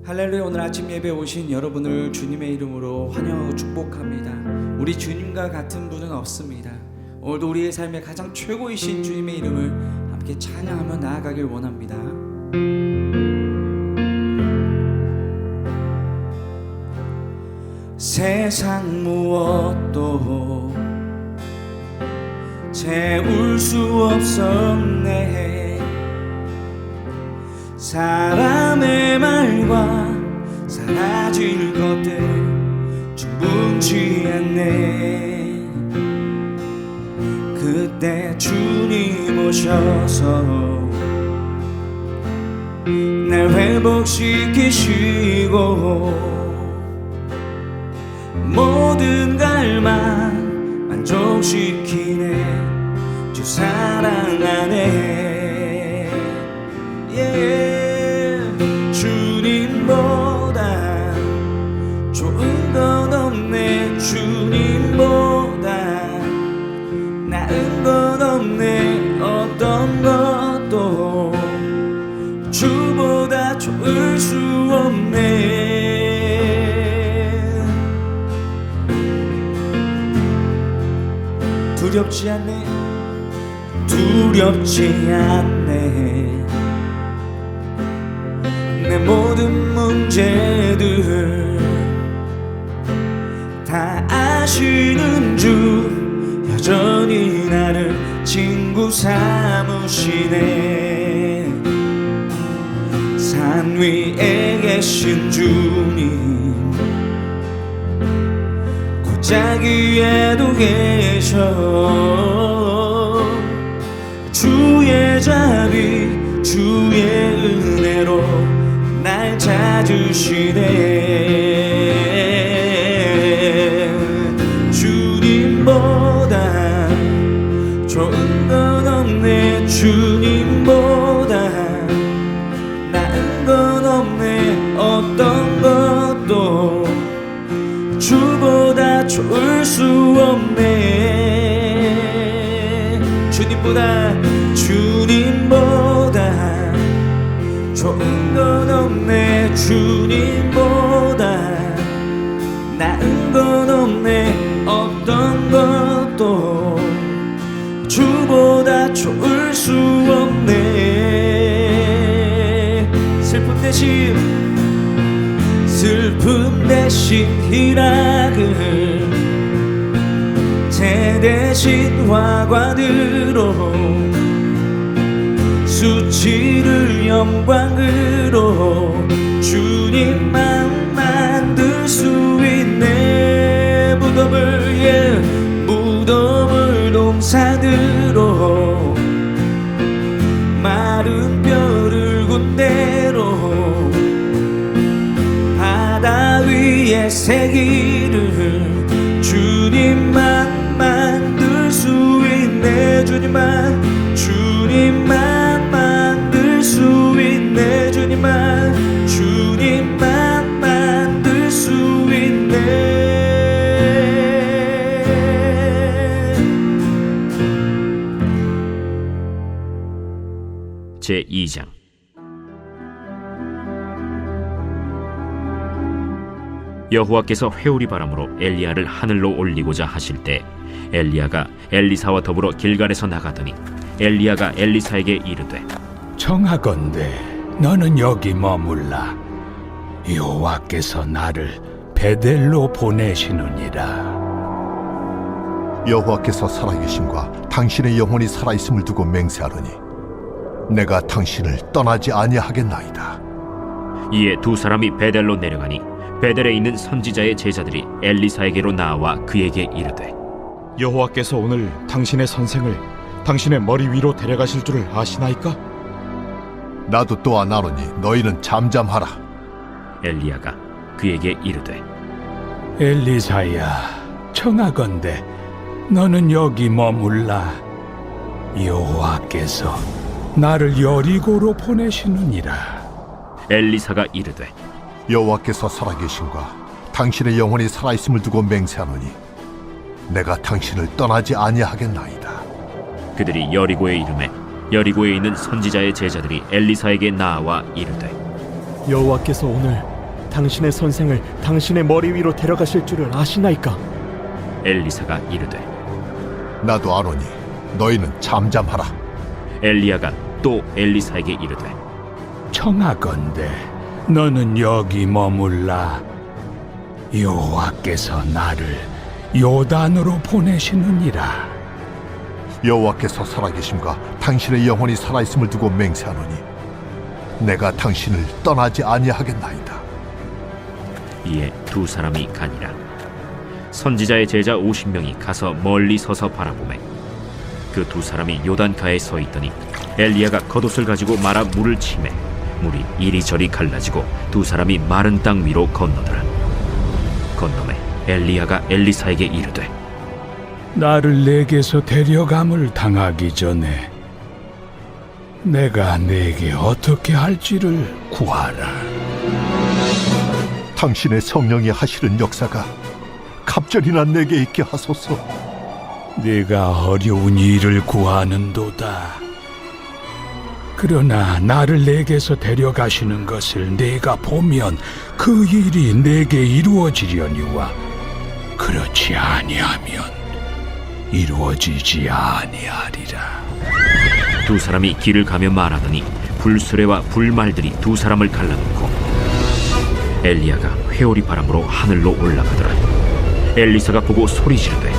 할렐루야. 오늘 아침 예배에 오신 여러분을 주님의 이름으로 환영하고 축복합니다. 우리 주님과 같은 분은 없습니다. 오늘도 우리의 삶의 가장 최고이신 주님의 이름을 함께 찬양하며 나아가길 원합니다. 세상 무엇도 채울 수 없었네. 사람의 말과 사라질 것들 충분치 않네. 그때 주님 오셔서 날 회복시키시고 모든 갈망 만족시키네. 주 사랑 안에 주님보다 좋은 건 없네. 주님보다 나은 건 없네. 어떤 것도 주보다 좋을 수 없네. 두렵지 않네. 두렵지 않네. 내 모든 문제들 다 아시는 주 여전히 나를 친구 삼으시네. 산 위에 계신 주님 골짜기에도 계셔. 주의 자비 주의 은혜로 날 찾으시네. 주님보다 좋은 건 없네. 주님보다 나은 건 없네. 어떤 것도 주보다 좋을 수 없네. 주님보다 좋은 건 없네. 주님보다 나은 건 없네. 어떤 것도 주보다 좋을 수 없네. 슬픔 대신 희락을 재 대신 화관으로 수치를 영광으로 주님만 만들 수 있네. 무덤을 동산으로 마른 뼈를 군대로 바다 위에 새기를 주님만 만들 수 있네. 주님만 만들 수 있네. 주님만 만들 수 있네. 제2장 여호와께서 회오리 바람으로 엘리야를 하늘로 올리고자 하실 때 엘리야가 엘리사와 더불어 길갈에서 나가더니 엘리야가 엘리사에게 이르되 청하건대 너는 여기 머물라. 여호와께서 나를 베델로 보내시느니라. 여호와께서 살아계심과 당신의 영혼이 살아있음을 두고 맹세하노니 내가 당신을 떠나지 아니하겠나이다. 이에 두 사람이 베델로 내려가니 베델에 있는 선지자의 제자들이 엘리사에게로 나와 그에게 이르되 여호와께서 오늘 당신의 선생을 당신의 머리 위로 데려가실 줄을 아시나이까? 나도 또한 아노니 너희는 잠잠하라. 엘리야가 그에게 이르되 엘리사야, 청하건대 너는 여기 머물라. 여호와께서 나를 여리고로 보내시느니라. 엘리사가 이르되 여호와께서 살아계심과 당신의 영혼이 살아있음을 두고 맹세하노니 내가 당신을 떠나지 아니하겠나이다. 그들이 여리고에 이르매 여리고에 있는 선지자의 제자들이 엘리사에게 나와 이르되 여호와께서 오늘 당신의 선생을 당신의 머리 위로 데려가실 줄을 아시나이까? 엘리사가 이르되 나도 아노니 너희는 잠잠하라. 엘리야가 또 엘리사에게 이르되 청하건대 너는 여기 머물라. 여호와께서 나를 요단으로 보내시느니라. 여호와께서 살아계심과 당신의 영혼이 살아있음을 두고 맹세하노니 내가 당신을 떠나지 아니하겠나이다. 이에 두 사람이 가니라. 선지자의 제자 50명이 가서 멀리 서서 바라보매 그 두 사람이 요단가에 서 있더니 엘리야가 겉옷을 가지고 말아 물을 치매 물이 이리저리 갈라지고 두 사람이 마른 땅 위로 건너더라. 건너매 엘리야가 엘리사에게 이르되 나를 내게서 데려감을 당하기 전에 내가 내게 어떻게 할지를 구하라. 당신의 성령이 하시는 역사가 갑절이나 내게 있게 하소서. 네가 어려운 일을 구하는도다. 그러나 나를 내게서 데려가시는 것을 내가 보면 그 일이 내게 이루어지려니와 그렇지 아니하면 이루어지지 아니하리라. 두 사람이 길을 가며 말하더니 불수레와 불말들이 두 사람을 갈라놓고 엘리야가 회오리 바람으로 하늘로 올라가더라. 엘리사가 보고 소리 지르되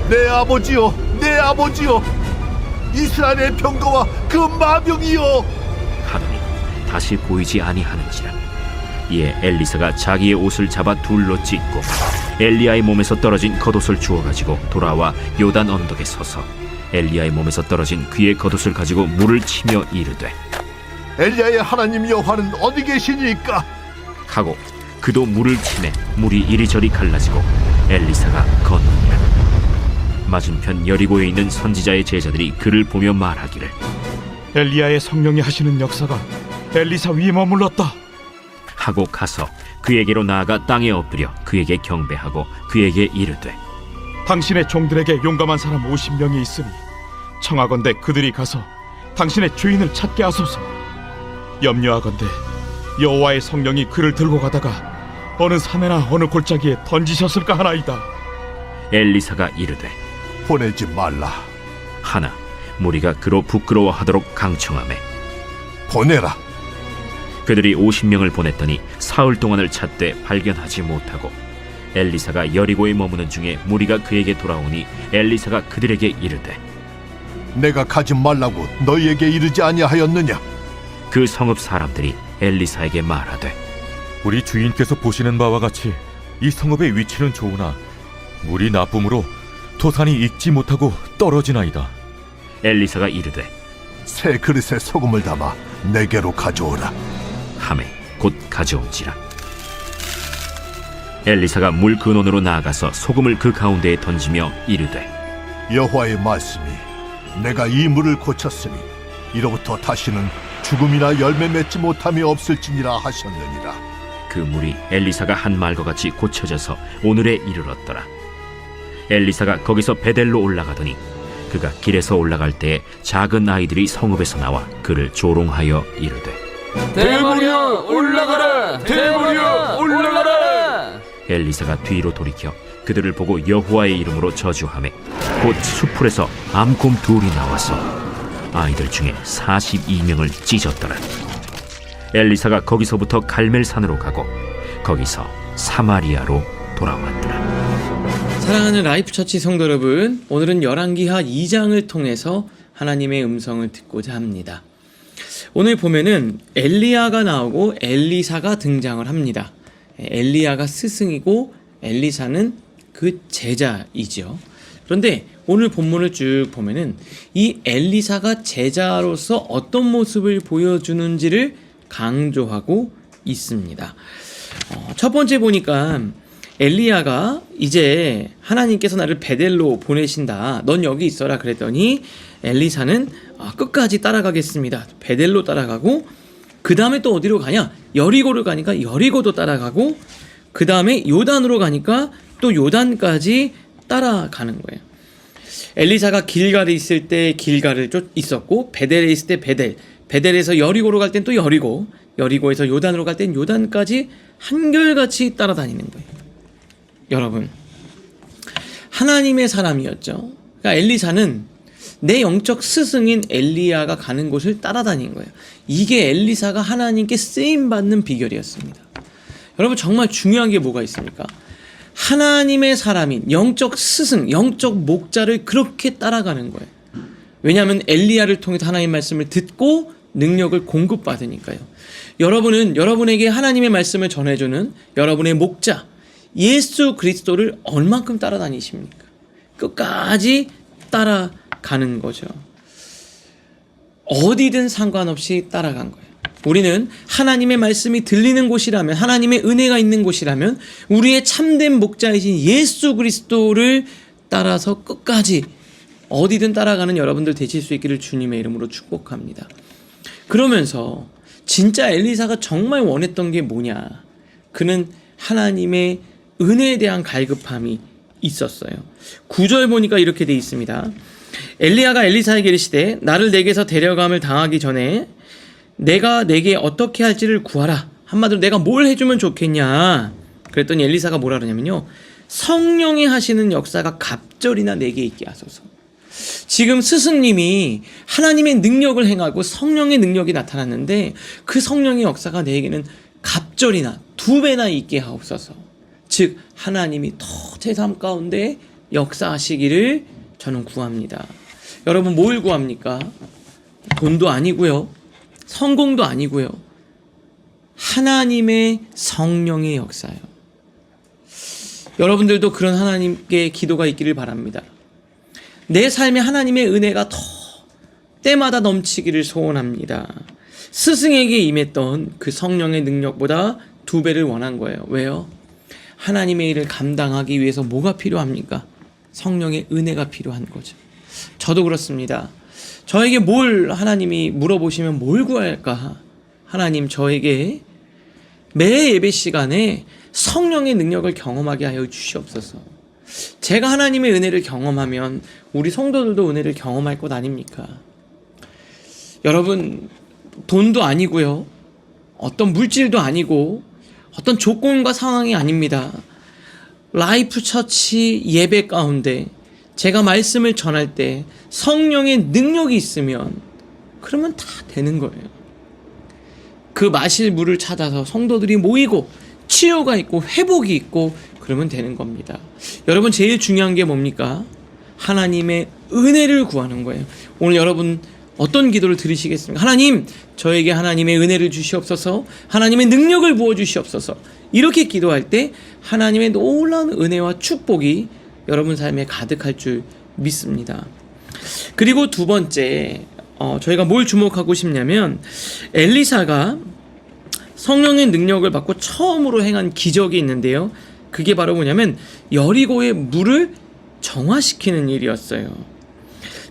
내 아버지여, 내 아버지여, 이스라엘의 병거와 그 마병이여. 하더니 다시 보이지 아니하는지라. 이에 엘리사가 자기의 옷을 잡아 둘로 찢고 엘리야의 몸에서 떨어진 겉옷을 주워가지고 돌아와 요단 언덕에 서서 엘리야의 몸에서 떨어진 그의 겉옷을 가지고 물을 치며 이르되 엘리야의 하나님 여호와는 어디 계시니까? 하고 그도 물을 치매 물이 이리저리 갈라지고 엘리사가 건너니라. 맞은편 여리고에 있는 선지자의 제자들이 그를 보며 말하기를 엘리야의 성령이 하시는 역사가 엘리사 위에 머물렀다 하고 가서 그에게로 나아가 땅에 엎드려 그에게 경배하고 그에게 이르되 당신의 종들에게 용감한 사람 50명이 있으니 청하건대 그들이 가서 당신의 주인을 찾게 하소서. 염려하건대 여호와의 성령이 그를 들고 가다가 어느 산에나 어느 골짜기에 던지셨을까 하나이다. 엘리사가 이르되 보내지 말라. 하나 무리가 그로 부끄러워하도록 강청하매 보내라. 그들이 50명을 보냈더니 사흘 동안을 찾되 발견하지 못하고 엘리사가 여리고에 머무는 중에 무리가 그에게 돌아오니 엘리사가 그들에게 이르되 내가 가지 말라고 너희에게 이르지 아니하였느냐? 그 성읍 사람들이 엘리사에게 말하되 우리 주인께서 보시는 바와 같이 이 성읍의 위치는 좋으나 물이 나쁨으로 토산이 익지 못하고 떨어지나이다. 엘리사가 이르되 새 그릇에 소금을 담아 내게로 가져오라. 하매 곧 가져온지라. 엘리사가 물 근원으로 나아가서 소금을 그 가운데에 던지며 이르되 여호와의 말씀이 내가 이 물을 고쳤으니 이로부터 다시는 죽음이나 열매 맺지 못함이 없을지니라 하셨느니라. 그 물이 엘리사가 한 말과 같이 고쳐져서 오늘에 이르렀더라. 엘리사가 거기서 베델로 올라가더니 그가 길에서 올라갈 때에 작은 아이들이 성읍에서 나와 그를 조롱하여 이르되 대머리여 올라가라! 대머리여 올라가라! 엘리사가 뒤로 돌이켜 그들을 보고 여호와의 이름으로 저주하매 곧 수풀에서 암곰 둘이 나와서 아이들 중에 42명을 찢었더라. 엘리사가 거기서부터 갈멜산으로 가고 거기서 사마리아로 돌아왔더라. 사랑하는 라이프처치 성도 여러분, 오늘은 열왕기하 2장을 통해서 하나님의 음성을 듣고자 합니다. 오늘 보면은 엘리야가 나오고 엘리사가 등장을 합니다. 엘리야가 스승이고 엘리사는 그 제자이죠. 그런데 오늘 본문을 쭉 보면은 이 엘리사가 제자로서 어떤 모습을 보여주는지를 강조하고 있습니다. 첫 번째 보니까 엘리야가 이제 하나님께서 나를 베델로 보내신다. 넌 여기 있어라 그랬더니 엘리사는 끝까지 따라가겠습니다. 베델로 따라가고 그 다음에 또 어디로 가냐? 여리고를 가니까 여리고도 따라가고 그 다음에 요단으로 가니까 또 요단까지 따라가는 거예요. 엘리사가 길갈에 있을 때 길갈을 있었고 베델에 있을 때 베델, 베델에서 여리고로 갈 땐 또 여리고, 여리고에서 요단으로 갈 땐 요단까지 한결같이 따라다니는 거예요. 여러분, 하나님의 사람이었죠. 그러니까 엘리사는 내 영적 스승인 엘리야가 가는 곳을 따라다닌 거예요. 이게 엘리사가 하나님께 쓰임받는 비결이었습니다. 여러분, 정말 중요한 게 뭐가 있습니까? 하나님의 사람인 영적 스승, 영적 목자를 그렇게 따라가는 거예요. 왜냐하면 엘리야를 통해서 하나님의 말씀을 듣고 능력을 공급받으니까요. 여러분은 여러분에게 하나님의 말씀을 전해주는 여러분의 목자 예수 그리스도를 얼만큼 따라다니십니까? 끝까지 따라가는 거죠. 어디든 상관없이 따라간 거예요. 우리는 하나님의 말씀이 들리는 곳이라면, 하나님의 은혜가 있는 곳이라면 우리의 참된 목자이신 예수 그리스도를 따라서 끝까지 어디든 따라가는 여러분들 되실 수 있기를 주님의 이름으로 축복합니다. 그러면서 진짜 엘리사가 정말 원했던 게 뭐냐? 그는 하나님의 은혜에 대한 갈급함이 있었어요. 9절 보니까 이렇게 돼 있습니다. 엘리야가 엘리사에게 이르시되 나를 내게서 데려감을 당하기 전에 내가 내게 어떻게 할지를 구하라. 한마디로 내가 뭘 해주면 좋겠냐. 그랬더니 엘리사가 뭐라 그러냐면요, 성령이 하시는 역사가 갑절이나 내게 있게 하소서. 지금 스승님이 하나님의 능력을 행하고 성령의 능력이 나타났는데 그 성령의 역사가 내게는 갑절이나 2배나 있게 하옵소서. 즉 하나님이 더 제 삶 가운데 역사하시기를 저는 구합니다. 여러분, 뭘 구합니까? 돈도 아니고요, 성공도 아니고요, 하나님의 성령의 역사요. 여러분들도 그런 하나님께 기도가 있기를 바랍니다. 내 삶에 하나님의 은혜가 더 때마다 넘치기를 소원합니다. 스승에게 임했던 그 성령의 능력보다 2배를 원한 거예요. 왜요? 하나님의 일을 감당하기 위해서 뭐가 필요합니까? 성령의 은혜가 필요한 거죠. 저도 그렇습니다. 저에게 뭘 하나님이 물어보시면 뭘 구할까? 하나님, 저에게 매 예배 시간에 성령의 능력을 경험하게 하여 주시옵소서. 제가 하나님의 은혜를 경험하면 우리 성도들도 은혜를 경험할 것 아닙니까? 여러분, 돈도 아니고요, 어떤 물질도 아니고 어떤 조건과 상황이 아닙니다. 라이프 처치 예배 가운데 제가 말씀을 전할 때 성령의 능력이 있으면 그러면 다 되는 거예요. 그 마실 물을 찾아서 성도들이 모이고 치유가 있고 회복이 있고 그러면 되는 겁니다. 여러분, 제일 중요한 게 뭡니까? 하나님의 은혜를 구하는 거예요. 오늘 여러분 어떤 기도를 드리시겠습니까? 하나님, 저에게 하나님의 은혜를 주시옵소서, 하나님의 능력을 부어주시옵소서. 이렇게 기도할 때 하나님의 놀라운 은혜와 축복이 여러분 삶에 가득할 줄 믿습니다. 그리고 2번째, 저희가 뭘 주목하고 싶냐면 엘리사가 성령의 능력을 받고 처음으로 행한 기적이 있는데요. 그게 바로 뭐냐면 여리고의 물을 정화시키는 일이었어요.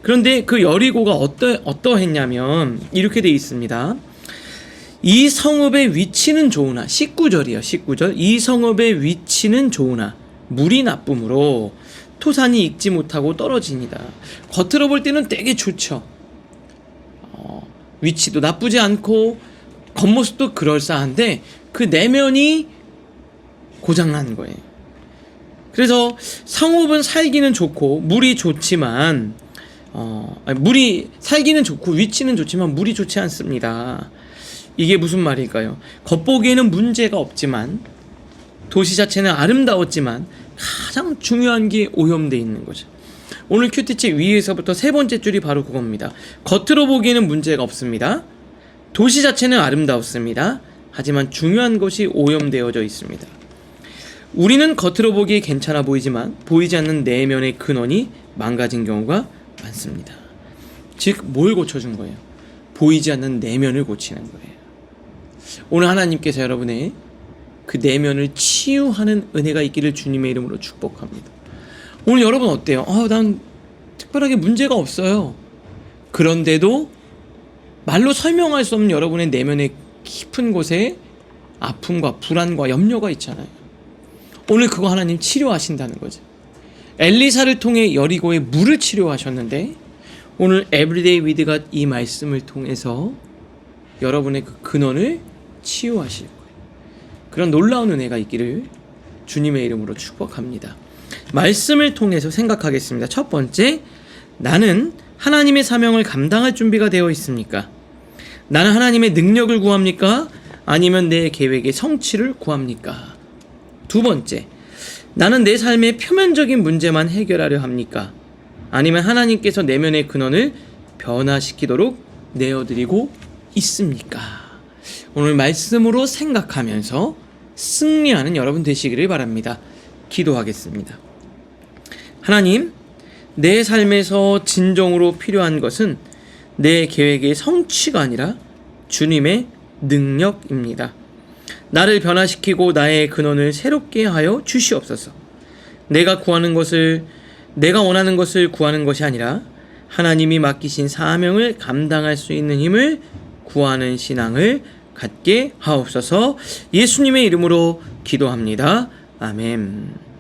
그런데 그 여리고가 어떠했냐면 이렇게 되어 있습니다. 이 성읍의 위치는 좋으나, 19절이요 19절, 이 성읍의 위치는 좋으나 물이 나쁨으로 토산이 익지 못하고 떨어집니다. 겉으로 볼 때는 되게 좋죠. 위치도 나쁘지 않고 겉모습도 그럴싸한데 그 내면이 고장난 거예요. 그래서 성읍은 살기는 좋고 물이 좋지만 물이 살기는 좋고 위치는 좋지만 물이 좋지 않습니다. 이게 무슨 말일까요? 겉보기에는 문제가 없지만 도시 자체는 아름다웠지만 가장 중요한 게 오염되어 있는 거죠. 오늘 큐티치 위에서부터 3번째 줄이 바로 그겁니다. 겉으로 보기에는 문제가 없습니다. 도시 자체는 아름다웠습니다. 하지만 중요한 것이 오염되어져 있습니다. 우리는 겉으로 보기에 괜찮아 보이지만 보이지 않는 내면의 근원이 망가진 경우가 많습니다. 즉, 뭘 고쳐준 거예요? 보이지 않는 내면을 고치는 거예요. 오늘 하나님께서 여러분의 그 내면을 치유하는 은혜가 있기를 주님의 이름으로 축복합니다. 오늘 여러분 어때요? 난 특별하게 문제가 없어요. 그런데도 말로 설명할 수 없는 여러분의 내면의 깊은 곳에 아픔과 불안과 염려가 있잖아요. 오늘 그거 하나님 치료하신다는 거죠. 엘리사를 통해 여리고의 물을 치료하셨는데 오늘 에브리데이 위드 갓 이 말씀을 통해서 여러분의 그 근원을 치유하실 거예요. 그런 놀라운 은혜가 있기를 주님의 이름으로 축복합니다. 말씀을 통해서 생각하겠습니다. 첫 번째, 나는 하나님의 사명을 감당할 준비가 되어 있습니까? 나는 하나님의 능력을 구합니까? 아니면 내 계획의 성취를 구합니까? 두 번째, 나는 내 삶의 표면적인 문제만 해결하려 합니까? 아니면 하나님께서 내면의 근원을 변화시키도록 내어드리고 있습니까? 오늘 말씀으로 생각하면서 승리하는 여러분 되시기를 바랍니다. 기도하겠습니다. 하나님, 내 삶에서 진정으로 필요한 것은 내 계획의 성취가 아니라 주님의 능력입니다. 나를 변화시키고 나의 근원을 새롭게 하여 주시옵소서. 내가 원하는 것을 구하는 것이 아니라 하나님이 맡기신 사명을 감당할 수 있는 힘을 구하는 신앙을 갖게 하옵소서. 예수님의 이름으로 기도합니다. 아멘.